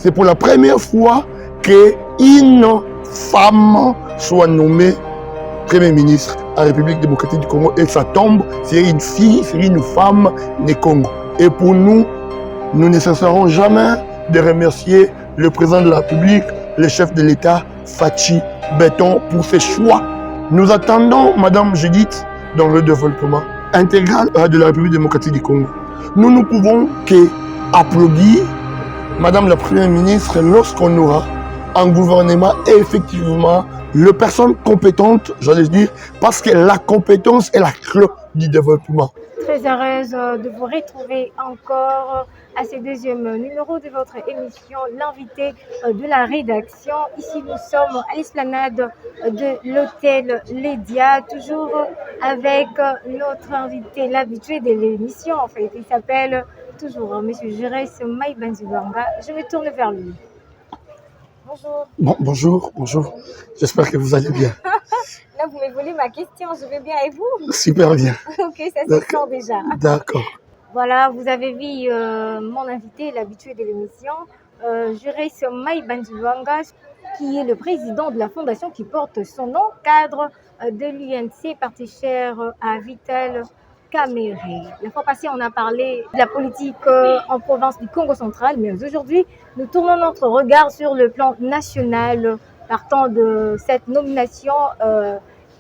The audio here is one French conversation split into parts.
C'est pour la première fois qu'une femme soit nommée Premier ministre à la République démocratique du Congo et ça tombe, c'est une fille, c'est une femme née Congo. Et pour nous, nous ne cesserons jamais de remercier le président de la République, le chef de l'État, Fachi Beton, pour ses choix. Nous attendons Madame Judith dans le développement intégral de la République démocratique du Congo. Nous ne pouvons qu'applaudir Madame la Première ministre lorsqu'on aura un gouvernement et effectivement les personnes compétentes, j'allais dire, parce que la compétence est la clé du développement. Très heureuse de vous retrouver encore à ce deuxième numéro de votre émission, l'invité de la rédaction. Ici, nous sommes à l'esplanade de l'hôtel Lédia, toujours avec notre invité, l'habitué de l'émission, en fait. Il s'appelle toujours M. Jérès Maïbanzibanga. Je me tourne vers lui. Bonjour. Bon, bonjour. J'espère que vous allez bien. Là, vous me volez ma question. Je vais bien et vous? Super bien. Ok, ça se sent déjà. D'accord. Voilà, vous avez vu mon invité, l'habitué de l'émission, Jérès Maïbanzibanga, qui est le président de la fondation qui porte son nom, cadre de l'UNC, parti cher à Vital Kamere. La fois passée, on a parlé de la politique en province du Congo central, mais aujourd'hui, nous tournons notre regard sur le plan national, partant de cette nomination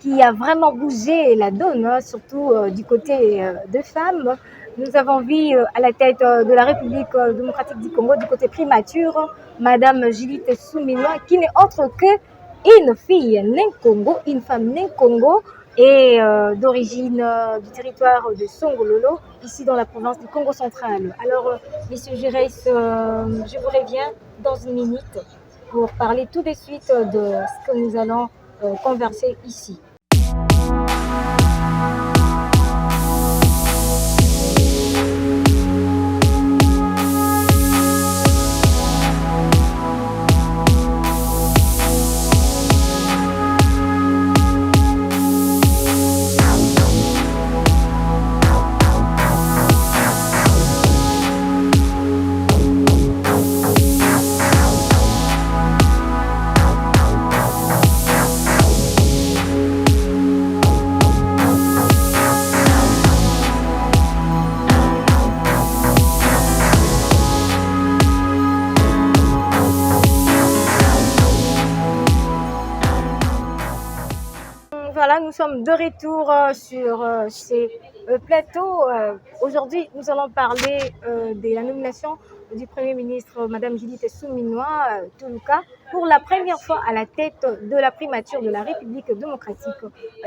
qui a vraiment bougé la donne, surtout du côté des femmes. Nous avons vu à la tête de la République démocratique du Congo, du côté primature, Madame Judith Suminwa, qui n'est autre qu'une fille née Congo, une femme née Congo, et d'origine du territoire de Songololo, ici dans la province du Congo central. Alors, Monsieur Jérès, je vous reviens dans une minute pour parler tout de suite de ce que nous allons converser ici. Voilà, nous sommes de retour sur ces plateaux. Aujourd'hui, nous allons parler de la nomination du Premier ministre, Madame Judith Suminwa Tuluka, pour la première fois à la tête de la primature de la République démocratique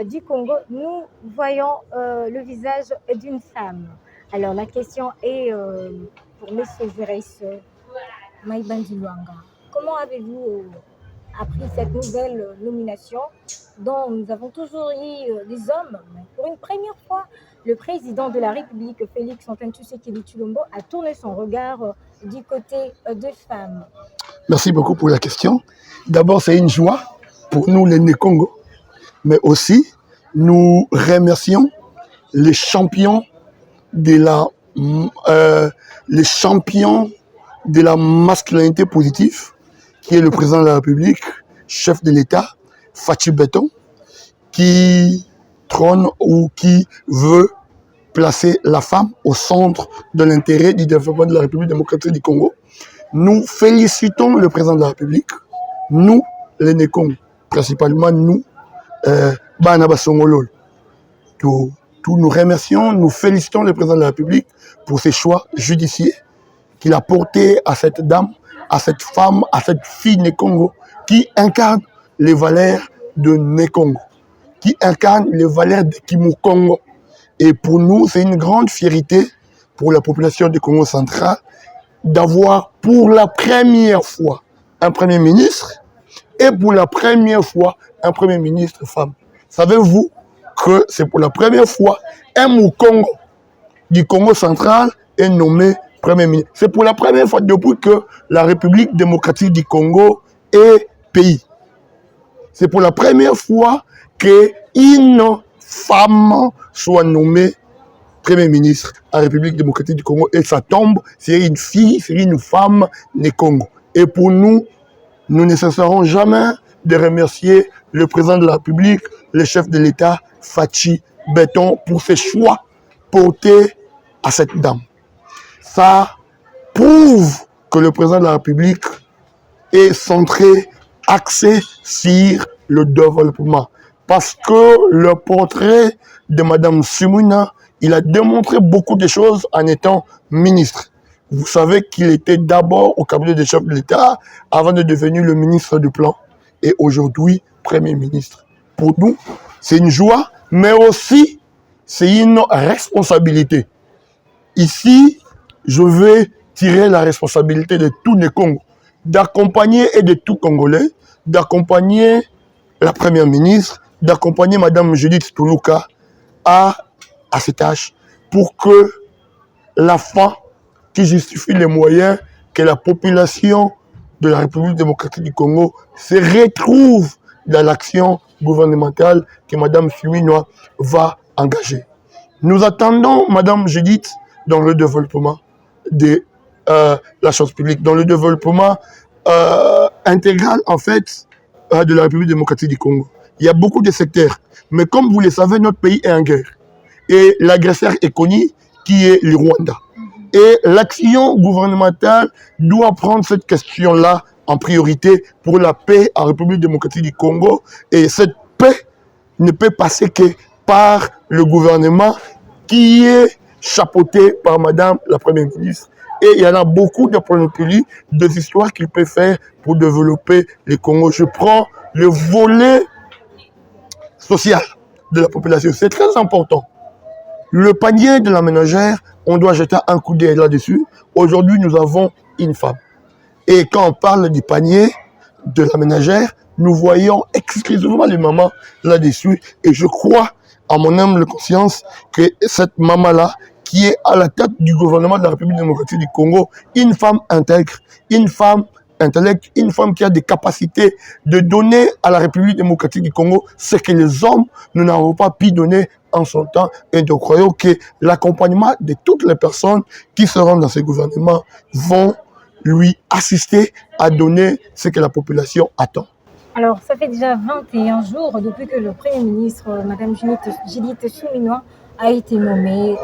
du Congo. Nous voyons le visage d'une femme. Alors, la question est pour M. Jérès Maïbanzibanga. Comment avez-vous appris cette nouvelle nomination dont nous avons toujours eu des hommes, mais pour une première fois, le président de la République, Félix Antoine Tshisekedi Tshilombo, a tourné son regard du côté des femmes. Merci beaucoup pour la question. D'abord, c'est une joie pour nous, les Nés Congo, mais aussi, nous remercions les champions de la masculinité positive, qui est le président de la République, chef de l'État, Fachi Beton, qui trône ou qui veut placer la femme au centre de l'intérêt du développement de la République démocratique du Congo. Nous félicitons le président de la République, nous, les Nés Congo, principalement nous, Bana Basongolol. Tous nous remercions, nous félicitons le président de la République pour ses choix judiciaires qu'il a portés à cette dame, à cette femme, à cette fille Née Congo, qui incarne les valeurs de Née Congo, qui incarne les valeurs de Kimu-Congo. Et pour nous, c'est une grande fierté pour la population du Congo central d'avoir pour la première fois un Premier ministre et pour la première fois un Premier ministre femme. Savez-vous que c'est pour la première fois un Moukongo du Congo central est nommé Premier ministre. C'est pour la première fois depuis que la République démocratique du Congo est pays. C'est pour la première fois qu'une femme soit nommée Premier ministre à la République démocratique du Congo et ça tombe, c'est une fille, c'est une femme née Congo. Et pour nous, nous ne cesserons jamais de remercier le président de la République, le chef de l'État, Fachi Beton, pour ses choix portés à cette dame. Ça prouve que le président de la République est centré, axé sur le développement. Parce que le portrait de Mme Sumina, il a démontré beaucoup de choses en étant ministre. Vous savez qu'il était d'abord au cabinet des chefs de l'État avant de devenir le ministre du Plan et aujourd'hui Premier ministre. Pour nous, c'est une joie, mais aussi c'est une responsabilité. Ici, je vais tirer la responsabilité de tous les Congos, d'accompagner et de tout Congolais, d'accompagner la Première ministre, d'accompagner Mme Judith Toulouka à cette tâche pour que la fin qui justifie les moyens que la population de la République démocratique du Congo se retrouve dans l'action gouvernementale que Mme Sumina va engager. Nous attendons Mme Judith dans le développement de la chose publique, dans le développement intégral en fait de la République démocratique du Congo. Il y a beaucoup de secteurs, mais comme vous le savez, notre pays est en guerre. Et l'agresseur est connu, qui est le Rwanda. Et l'action gouvernementale doit prendre cette question-là en priorité pour la paix en République démocratique du Congo. Et cette paix ne peut passer que par le gouvernement qui est chapeauté par Madame la Première ministre. Et il y en a beaucoup de pays, des histoires qu'il peut faire pour développer le Congo. Je prends le volet social de la population. C'est très important. Le panier de la ménagère, on doit jeter un coup d'œil là-dessus. Aujourd'hui, nous avons une femme. Et quand on parle du panier de la ménagère, nous voyons exclusivement les mamans là-dessus. Et je crois, à mon humble conscience, que cette maman-là, qui est à la tête du gouvernement de la République démocratique du Congo, une femme intègre, une femme intellect, une femme qui a des capacités de donner à la République démocratique du Congo ce que les hommes ne n'avons pas pu donner en son temps. Et nous croyons que l'accompagnement de toutes les personnes qui seront dans ce gouvernement vont lui assister à donner ce que la population attend. Alors, ça fait déjà 21 jours depuis que le Premier ministre, Mme Judith Suminwa, a été nommée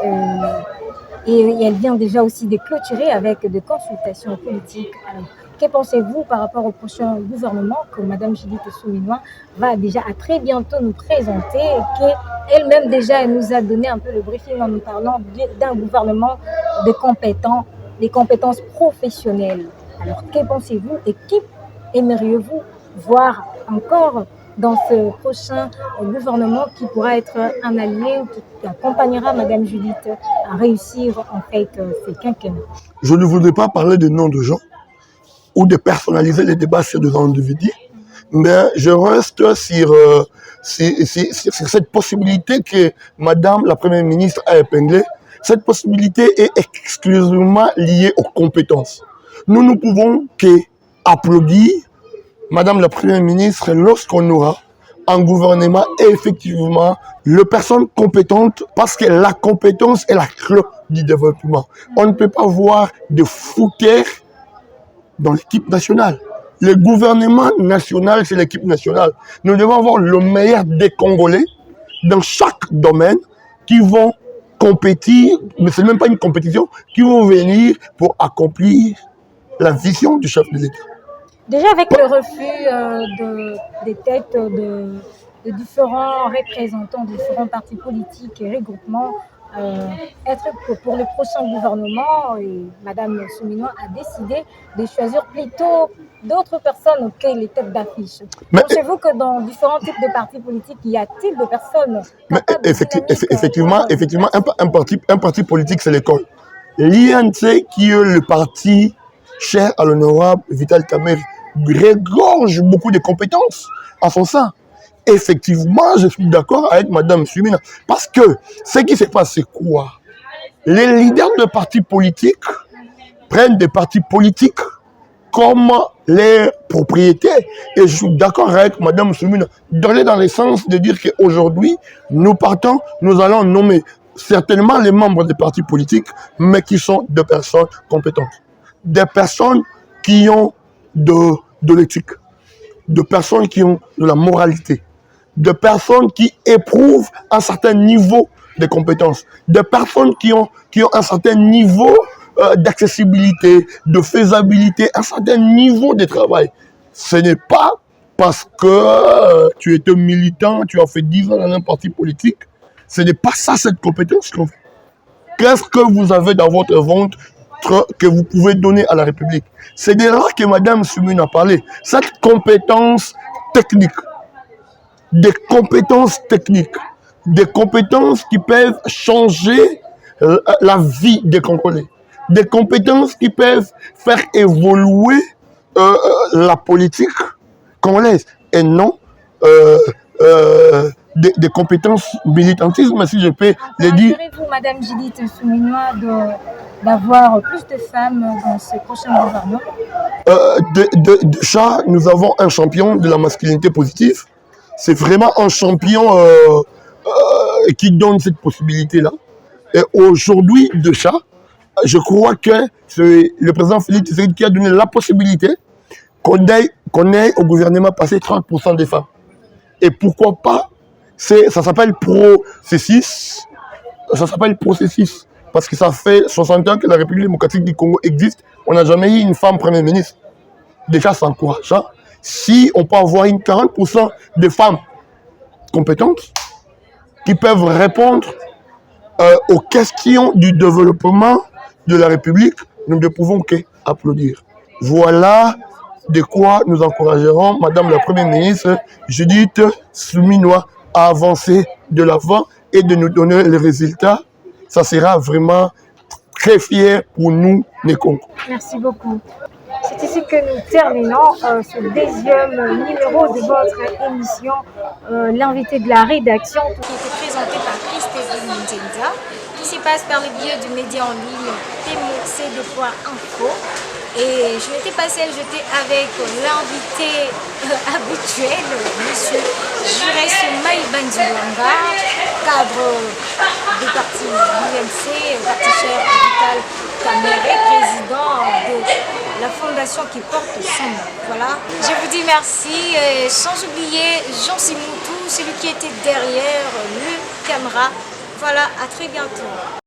et elle vient déjà aussi de clôturer avec des consultations politiques. Alors, que pensez-vous par rapport au prochain gouvernement que Mme Judith Suminwa va déjà à très bientôt nous présenter, qu'elle-même déjà elle nous a donné un peu le briefing en nous parlant d'un gouvernement de compétents, des compétences professionnelles. Alors, que pensez-vous et qui aimeriez-vous voir encore dans ce prochain gouvernement qui pourra être un allié ou qui accompagnera Mme Judith à réussir en fait ses quinquennats? Je ne voudrais pas parler de noms de gens ou de personnaliser les débats sur des individus, mais je reste sur cette possibilité que Madame la Première ministre a épinglée. Cette possibilité est exclusivement liée aux compétences. Nous ne pouvons qu'applaudir Madame la Première ministre lorsqu'on aura un gouvernement et effectivement les personnes compétentes, parce que la compétence est la clé du développement. On ne peut pas voir de fouteurs dans l'équipe nationale. Le gouvernement national, c'est l'équipe nationale. Nous devons avoir le meilleur des Congolais dans chaque domaine qui vont compétir, mais ce n'est même pas une compétition, qui vont venir pour accomplir la vision du chef de l'État. Déjà avec le refus des têtes de différents représentants, de différents partis politiques et regroupements, être pour le prochain gouvernement, et Mme Suminwa a décidé de choisir plutôt d'autres personnes que les têtes d'affiche. Pensez-vous que dans différents types de partis politiques, y a-t-il de personnes effectivement, un parti politique, c'est l'école. L'INC, qui est le parti cher à l'honorable Vital Kamerhe, regorge beaucoup de compétences en son sein. Effectivement, je suis d'accord avec Mme Sumina. Parce que ce qui se passe, c'est quoi? Les leaders de partis politiques prennent des partis politiques comme les propriétés. Et je suis d'accord avec Mme Sumina, dans le sens de dire qu'aujourd'hui, nous partons, nous allons nommer certainement les membres des partis politiques, mais qui sont des personnes compétentes. Des personnes qui ont de l'éthique, de personnes qui ont de la moralité, de personnes qui éprouvent un certain niveau de compétences, de personnes qui ont un certain niveau d'accessibilité, de faisabilité, un certain niveau de travail. Ce n'est pas parce que tu es un militant, tu as fait 10 ans dans un parti politique, ce n'est pas ça cette compétence qu'on fait. Qu'est-ce que vous avez dans votre ventre que vous pouvez donner à la République? C'est de là que Mme Soumine a parlé. Cette compétence technique, des compétences techniques, des compétences qui peuvent changer la vie des Congolais, des compétences qui peuvent faire évoluer la politique congolaise et non des compétences militantisme, si je peux le dire. Encouragez-vous, Madame Judith Souminois, d'avoir plus de femmes dans ce prochain gouvernement? Déjà, nous avons un champion de la masculinité positive. C'est vraiment un champion qui donne cette possibilité-là. Et aujourd'hui, déjà, je crois que c'est le président Félix Tshisekedi qui a donné la possibilité qu'on ait au gouvernement passé 30% des femmes. Et pourquoi pas, ça s'appelle processus. Ça s'appelle processus. Parce que ça fait 60 ans que la République démocratique du Congo existe. On n'a jamais eu une femme Premier ministre. Déjà, c'est encourageant. Si on peut avoir une 40% de femmes compétentes qui peuvent répondre aux questions du développement de la République, nous ne pouvons qu'applaudir. Voilà de quoi nous encouragerons Madame la Première ministre Judith Souminois à avancer de l'avant et de nous donner les résultats. Ça sera vraiment très fier pour nous, les Congos. Merci beaucoup. C'est ici que nous terminons ce deuxième numéro de votre émission, l'invité de la rédaction, qui était présenté par Christelle Nzenza, qui s'y passe par le biais du média en ligne TMC2.info. Et je n'étais pas seule, j'étais avec l'invité habituel, monsieur Jurès Maïbandiwanga, cadre du parti UNC, parti cher Vital Kamerhe, président de la fondation qui porte son nom. Voilà. Je vous dis merci, sans oublier Jean Simoutou, celui qui était derrière le caméra. Voilà, à très bientôt.